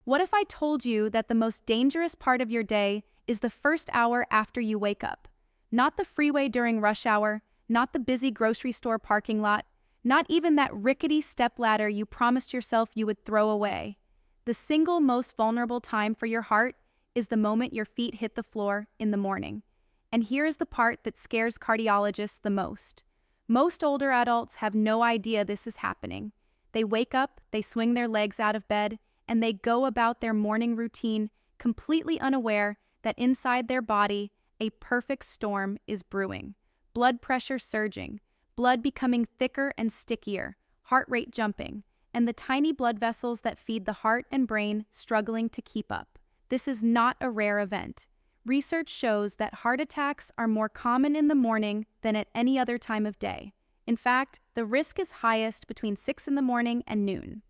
What if I told you that the most dangerous part of your day is the first hour after you wake up? Not the freeway during rush hour, not the busy grocery store parking lot, not even that rickety stepladder you promised yourself you would throw away. The single most vulnerable time for your heart is the moment your feet hit the floor in the morning. And here's the part that scares cardiologists the most. Most older adults have no idea this is happening. They wake up, they swing their legs out of bed, and they go about their morning routine completely unaware that inside their body, a perfect storm is brewing. Blood pressure surging, blood becoming thicker and stickier, heart rate jumping, and the tiny blood vessels that feed the heart and brain struggling to keep up. This is not a rare event. Research shows that heart attacks are more common in the morning than at any other time of day. In fact, the risk is highest between 6 in the morning and noon.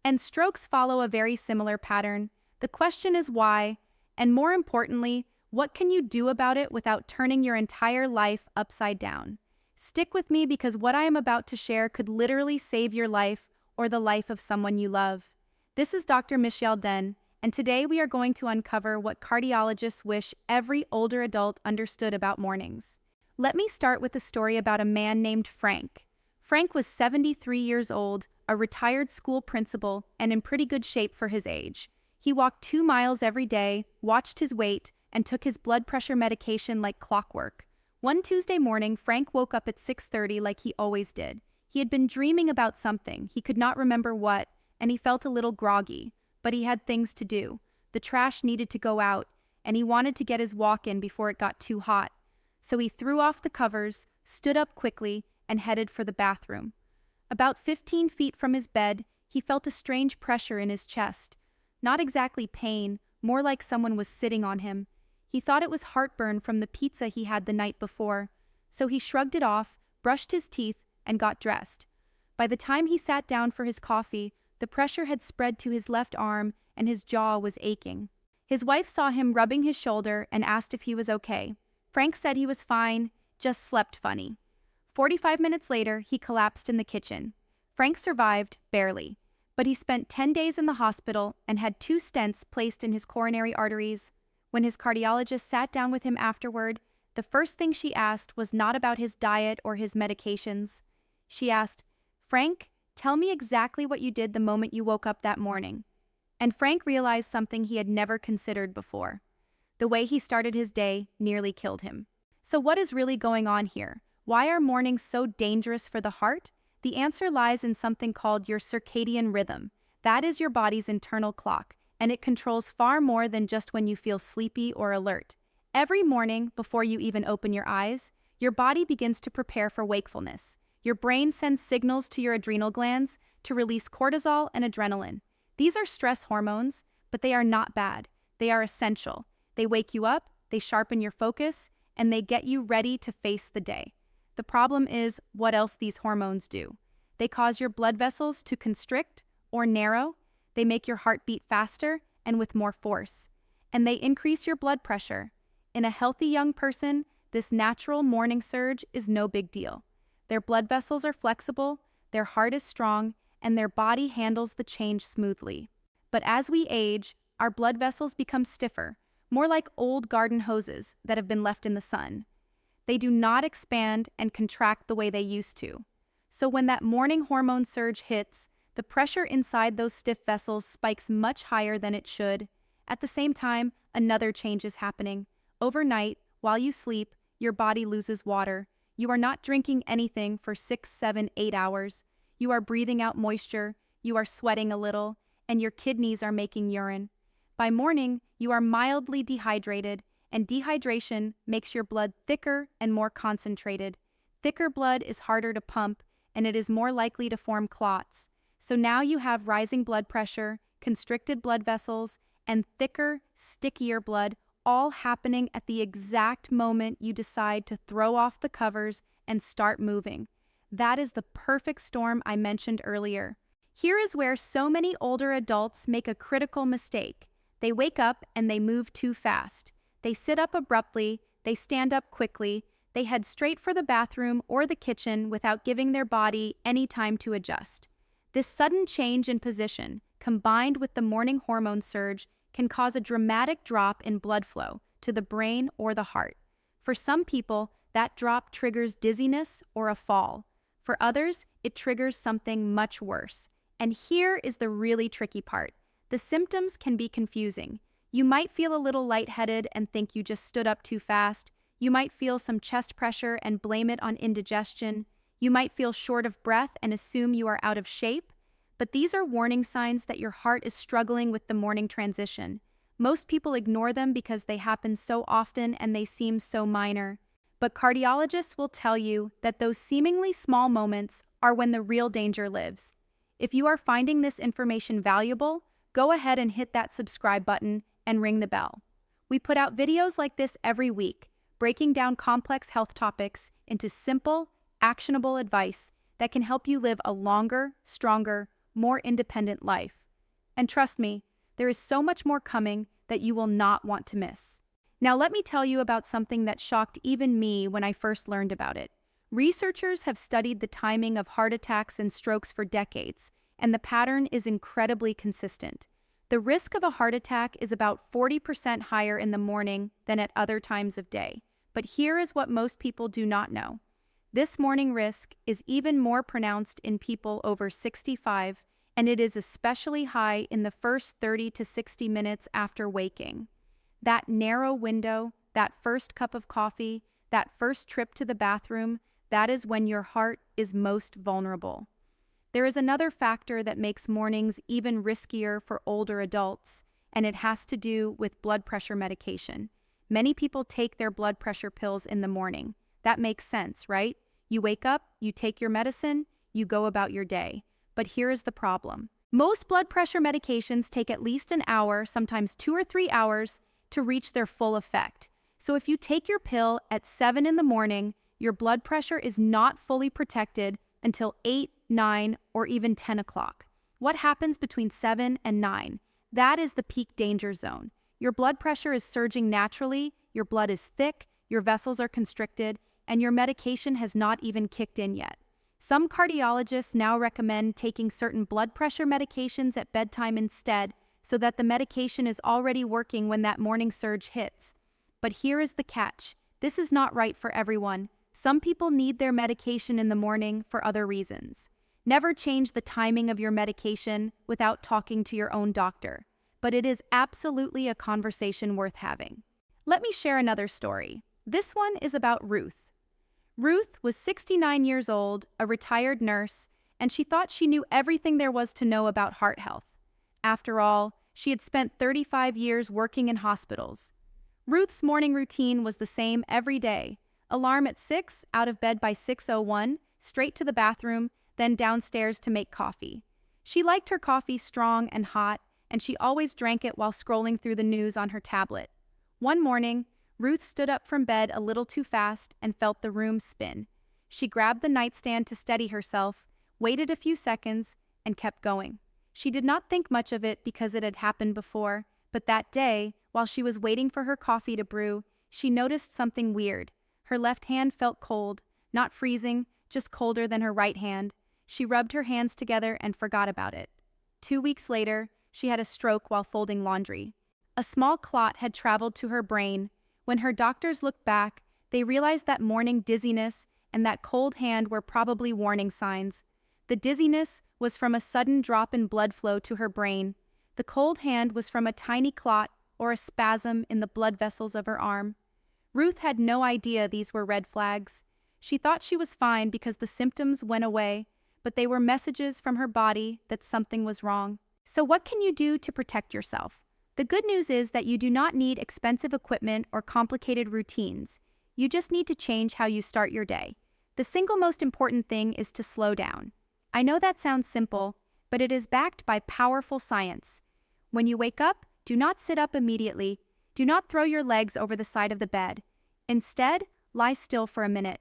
And strokes follow a very similar pattern. The question is why, and more importantly, what can you do about it without turning your entire life upside down? Stick with me because what I am about to share could literally save your life or the life of someone you love. This is Dr. Misyal Den, and today we are going to uncover what cardiologists wish every older adult understood about mornings. Let me start with a story about a man named Frank. Frank was 73 years old, a retired school principal, and in pretty good shape for his age. He walked 2 miles every day, watched his weight, and took his blood pressure medication like clockwork. One Tuesday morning, Frank woke up at 6:30 like he always did. He had been dreaming about something, he could not remember what, and he felt a little groggy. But he had things to do. The trash needed to go out, and he wanted to get his walk in before it got too hot. So he threw off the covers, stood up quickly, and headed for the bathroom. About 15 feet from his bed, he felt a strange pressure in his chest. Not exactly pain, more like someone was sitting on him. He thought it was heartburn from the pizza he had the night before. So he shrugged it off, brushed his teeth, and got dressed. By the time he sat down for his coffee, the pressure had spread to his left arm and his jaw was aching. His wife saw him rubbing his shoulder and asked if he was okay. Frank said he was fine, just slept funny. 45 minutes later, he collapsed in the kitchen. Frank survived, barely, but he spent 10 days in the hospital and had 2 stents placed in his coronary arteries. When his cardiologist sat down with him afterward, the first thing she asked was not about his diet or his medications. She asked, "Frank, tell me exactly what you did the moment you woke up that morning." And Frank realized something he had never considered before. The way he started his day nearly killed him. So what is really going on here? Why are mornings so dangerous for the heart? The answer lies in something called your circadian rhythm. That is your body's internal clock, and it controls far more than just when you feel sleepy or alert. Every morning, before you even open your eyes, your body begins to prepare for wakefulness. Your brain sends signals to your adrenal glands to release cortisol and adrenaline. These are stress hormones, but they are not bad. They are essential. They wake you up, they sharpen your focus, and they get you ready to face the day. The problem is what else these hormones do. They cause your blood vessels to constrict or narrow. They make your heart beat faster and with more force. And they increase your blood pressure. In a healthy young person, this natural morning surge is no big deal. Their blood vessels are flexible, their heart is strong, and their body handles the change smoothly. But as we age, our blood vessels become stiffer, more like old garden hoses that have been left in the sun. They do not expand and contract the way they used to. So when that morning hormone surge hits, the pressure inside those stiff vessels spikes much higher than it should. At the same time, another change is happening. Overnight, while you sleep, your body loses water. You are not drinking anything for 6, 7, 8 hours. You are breathing out moisture, you are sweating a little, and your kidneys are making urine. By morning, you are mildly dehydrated, and dehydration makes your blood thicker and more concentrated. Thicker blood is harder to pump, and it is more likely to form clots. So now you have rising blood pressure, constricted blood vessels, and thicker, stickier blood, all happening at the exact moment you decide to throw off the covers and start moving. That is the perfect storm I mentioned earlier. Here is where so many older adults make a critical mistake. They wake up and they move too fast. They sit up abruptly, they stand up quickly, they head straight for the bathroom or the kitchen without giving their body any time to adjust. This sudden change in position, combined with the morning hormone surge, can cause a dramatic drop in blood flow to the brain or the heart. For some people, that drop triggers dizziness or a fall. For others, it triggers something much worse. And here is the really tricky part. The symptoms can be confusing. You might feel a little lightheaded and think you just stood up too fast. You might feel some chest pressure and blame it on indigestion. You might feel short of breath and assume you are out of shape. But these are warning signs that your heart is struggling with the morning transition. Most people ignore them because they happen so often and they seem so minor. But cardiologists will tell you that those seemingly small moments are when the real danger lives. If you are finding this information valuable, go ahead and hit that subscribe button and ring the bell. We put out videos like this every week, breaking down complex health topics into simple, actionable advice that can help you live a longer, stronger, more independent life. And trust me, there is so much more coming that you will not want to miss. Now let me tell you about something that shocked even me when I first learned about it. Researchers have studied the timing of heart attacks and strokes for decades, and the pattern is incredibly consistent. The risk of a heart attack is about 40% higher in the morning than at other times of day. But here is what most people do not know. This morning risk is even more pronounced in people over 65, and it is especially high in the first 30 to 60 minutes after waking. That narrow window, that first cup of coffee, that first trip to the bathroom, that is when your heart is most vulnerable. There is another factor that makes mornings even riskier for older adults, and it has to do with blood pressure medication. Many people take their blood pressure pills in the morning. That makes sense, right? You wake up, you take your medicine, you go about your day. But here is the problem. Most blood pressure medications take at least an hour, sometimes 2 or 3 hours, to reach their full effect. So if you take your pill at 7 in the morning, your blood pressure is not fully protected until 8, 9, or even 10 o'clock. What happens between 7 and 9? That is the peak danger zone. Your blood pressure is surging naturally, your blood is thick, your vessels are constricted, and your medication has not even kicked in yet. Some cardiologists now recommend taking certain blood pressure medications at bedtime instead, so that the medication is already working when that morning surge hits. But here is the catch. This is not right for everyone. Some people need their medication in the morning for other reasons. Never change the timing of your medication without talking to your own doctor, but it is absolutely a conversation worth having. Let me share another story. This one is about Ruth. Ruth was 69 years old, a retired nurse, and she thought she knew everything there was to know about heart health. After all, she had spent 35 years working in hospitals. Ruth's morning routine was the same every day. Alarm at 6, out of bed by 6:01, straight to the bathroom, then downstairs to make coffee. She liked her coffee strong and hot, and she always drank it while scrolling through the news on her tablet. One morning, Ruth stood up from bed a little too fast and felt the room spin. She grabbed the nightstand to steady herself, waited a few seconds, and kept going. She did not think much of it because it had happened before, but that day, while she was waiting for her coffee to brew, she noticed something weird. Her left hand felt cold, not freezing, just colder than her right hand. She rubbed her hands together and forgot about it. 2 weeks later, she had a stroke while folding laundry. A small clot had traveled to her brain. When her doctors looked back, they realized that morning dizziness and that cold hand were probably warning signs. The dizziness was from a sudden drop in blood flow to her brain. The cold hand was from a tiny clot or a spasm in the blood vessels of her arm. Ruth had no idea these were red flags. She thought she was fine because the symptoms went away, but they were messages from her body that something was wrong. So what can you do to protect yourself? The good news is that you do not need expensive equipment or complicated routines. You just need to change how you start your day. The single most important thing is to slow down. I know that sounds simple, but it is backed by powerful science. When you wake up, do not sit up immediately. Do not throw your legs over the side of the bed. Instead, lie still for a minute.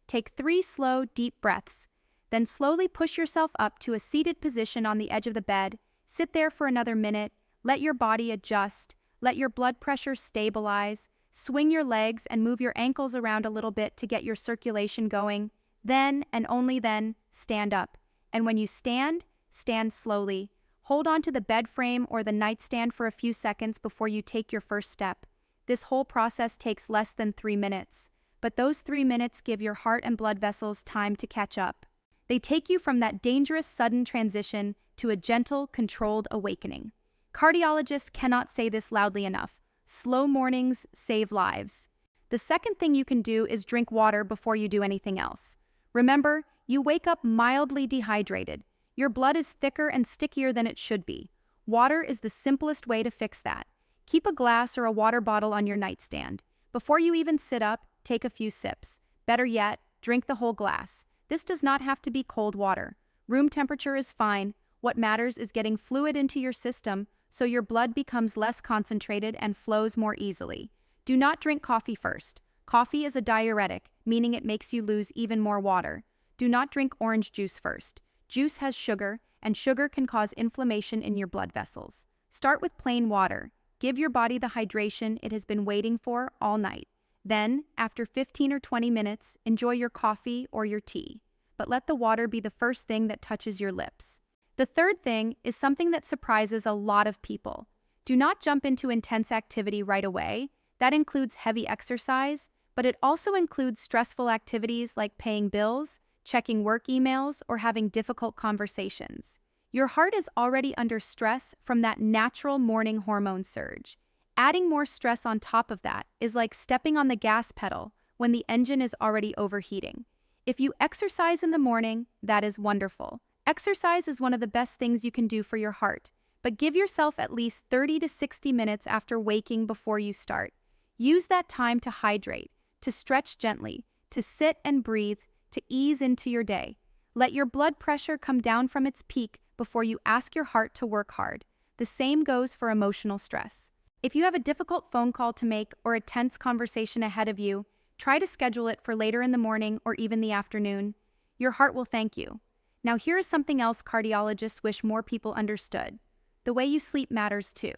Take 3 slow, deep breaths. Then slowly push yourself up to a seated position on the edge of the bed. Sit there for another minute. Let your body adjust. Let your blood pressure stabilize. Swing your legs and move your ankles around a little bit to get your circulation going. Then, and only then, stand up. And when you stand, stand slowly. Hold on to the bed frame or the nightstand for a few seconds before you take your first step. This whole process takes less than 3 minutes, but those 3 minutes give your heart and blood vessels time to catch up. They take you from that dangerous sudden transition to a gentle, controlled awakening. Cardiologists cannot say this loudly enough. Slow mornings save lives. The second thing you can do is drink water before you do anything else. Remember, you wake up mildly dehydrated. Your blood is thicker and stickier than it should be. Water is the simplest way to fix that. Keep a glass or a water bottle on your nightstand. Before you even sit up, take a few sips. Better yet, drink the whole glass. This does not have to be cold water. Room temperature is fine. What matters is getting fluid into your system so your blood becomes less concentrated and flows more easily. Do not drink coffee first. Coffee is a diuretic, meaning it makes you lose even more water. Do not drink orange juice first. Juice has sugar, and sugar can cause inflammation in your blood vessels. Start with plain water. Give your body the hydration it has been waiting for all night. Then, after 15 or 20 minutes, enjoy your coffee or your tea. But let the water be the first thing that touches your lips. The third thing is something that surprises a lot of people. Do not jump into intense activity right away. That includes heavy exercise, but it also includes stressful activities like paying bills, checking work emails, or having difficult conversations. Your heart is already under stress from that natural morning hormone surge. Adding more stress on top of that is like stepping on the gas pedal when the engine is already overheating. If you exercise in the morning, that is wonderful. Exercise is one of the best things you can do for your heart, but give yourself at least 30 to 60 minutes after waking before you start. Use that time to hydrate, to stretch gently, to sit and breathe, to ease into your day. Let your blood pressure come down from its peak before you ask your heart to work hard. The same goes for emotional stress. If you have a difficult phone call to make or a tense conversation ahead of you, try to schedule it for later in the morning or even the afternoon. Your heart will thank you. Now here is something else cardiologists wish more people understood. The way you sleep matters too.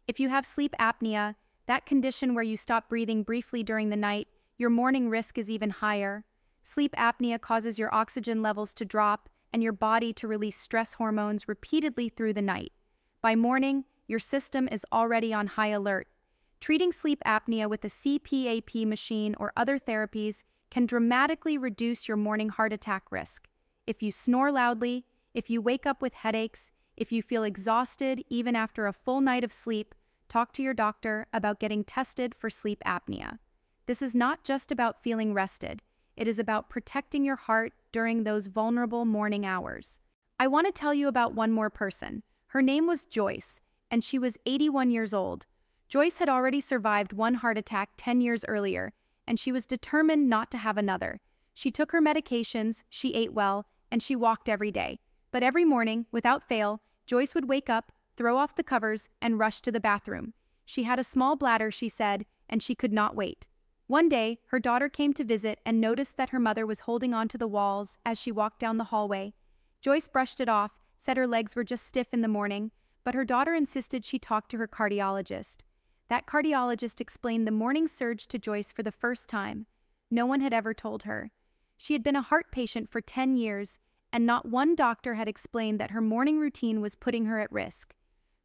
If you have sleep apnea, that condition where you stop breathing briefly during the night, your morning risk is even higher. Sleep apnea causes your oxygen levels to drop and your body to release stress hormones repeatedly through the night. By morning, your system is already on high alert. Treating sleep apnea with a CPAP machine or other therapies can dramatically reduce your morning heart attack risk. If you snore loudly, if you wake up with headaches, if you feel exhausted even after a full night of sleep, talk to your doctor about getting tested for sleep apnea. This is not just about feeling rested. It is about protecting your heart during those vulnerable morning hours. I want to tell you about one more person. Her name was Joyce, and she was 81 years old. Joyce had already survived one heart attack 10 years earlier, and she was determined not to have another. She took her medications, she ate well, and she walked every day. But every morning, without fail, Joyce would wake up, throw off the covers, and rush to the bathroom. She had a small bladder, she said, and she could not wait. One day, her daughter came to visit and noticed that her mother was holding onto the walls as she walked down the hallway. Joyce brushed it off, said her legs were just stiff in the morning, but her daughter insisted she talk to her cardiologist. That cardiologist explained the morning surge to Joyce for the first time. No one had ever told her. She had been a heart patient for 10 years, and not one doctor had explained that her morning routine was putting her at risk.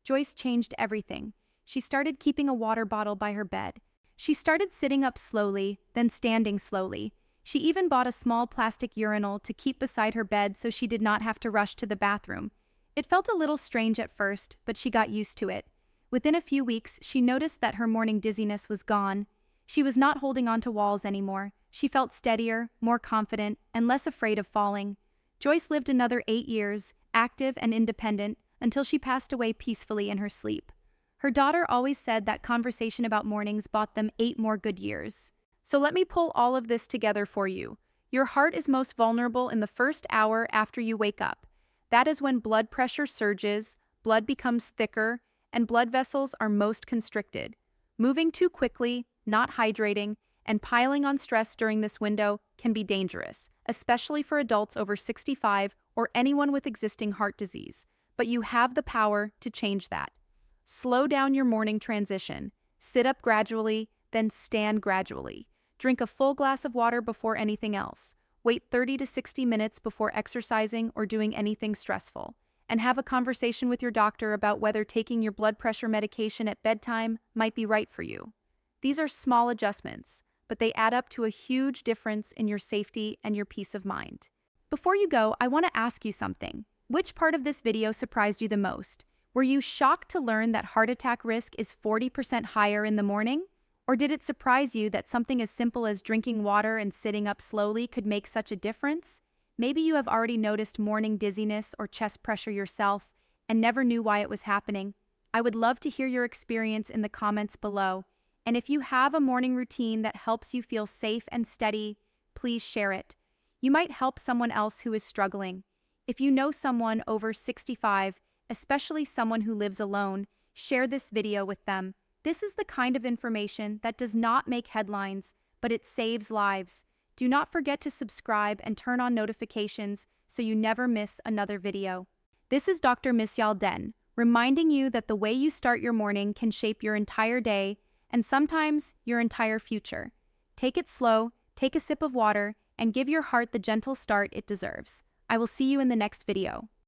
Joyce changed everything. She started keeping a water bottle by her bed. She started sitting up slowly, then standing slowly. She even bought a small plastic urinal to keep beside her bed so she did not have to rush to the bathroom. It felt a little strange at first, but she got used to it. Within a few weeks, she noticed that her morning dizziness was gone. She was not holding onto walls anymore. She felt steadier, more confident, and less afraid of falling. Joyce lived another 8 years, active and independent, until she passed away peacefully in her sleep. Her daughter always said that conversation about mornings bought them 8 more good years. So let me pull all of this together for you. Your heart is most vulnerable in the first hour after you wake up. That is when blood pressure surges, blood becomes thicker, and blood vessels are most constricted. Moving too quickly, not hydrating, and piling on stress during this window can be dangerous, especially for adults over 65 or anyone with existing heart disease. But you have the power to change that. Slow down your morning transition. Sit up gradually, then stand gradually. Drink a full glass of water before anything else. Wait 30 to 60 minutes before exercising or doing anything stressful. and have a conversation with your doctor about whether taking your blood pressure medication at bedtime might be right for you. These are small adjustments, but they add up to a huge difference in your safety and your peace of mind. Before you go, I want to ask you something. Which part of this video surprised you the most? Were you shocked to learn that heart attack risk is 40% higher in the morning? Or did it surprise you that something as simple as drinking water and sitting up slowly could make such a difference? Maybe you have already noticed morning dizziness or chest pressure yourself and never knew why it was happening. I would love to hear your experience in the comments below. And if you have a morning routine that helps you feel safe and steady, please share it. You might help someone else who is struggling. If you know someone over 65, especially someone who lives alone, share this video with them. This is the kind of information that does not make headlines, but it saves lives. Do not forget to subscribe and turn on notifications so you never miss another video. This is Dr. Misyal Den, reminding you that the way you start your morning can shape your entire day and sometimes your entire future. Take it slow, take a sip of water, and give your heart the gentle start it deserves. I will see you in the next video.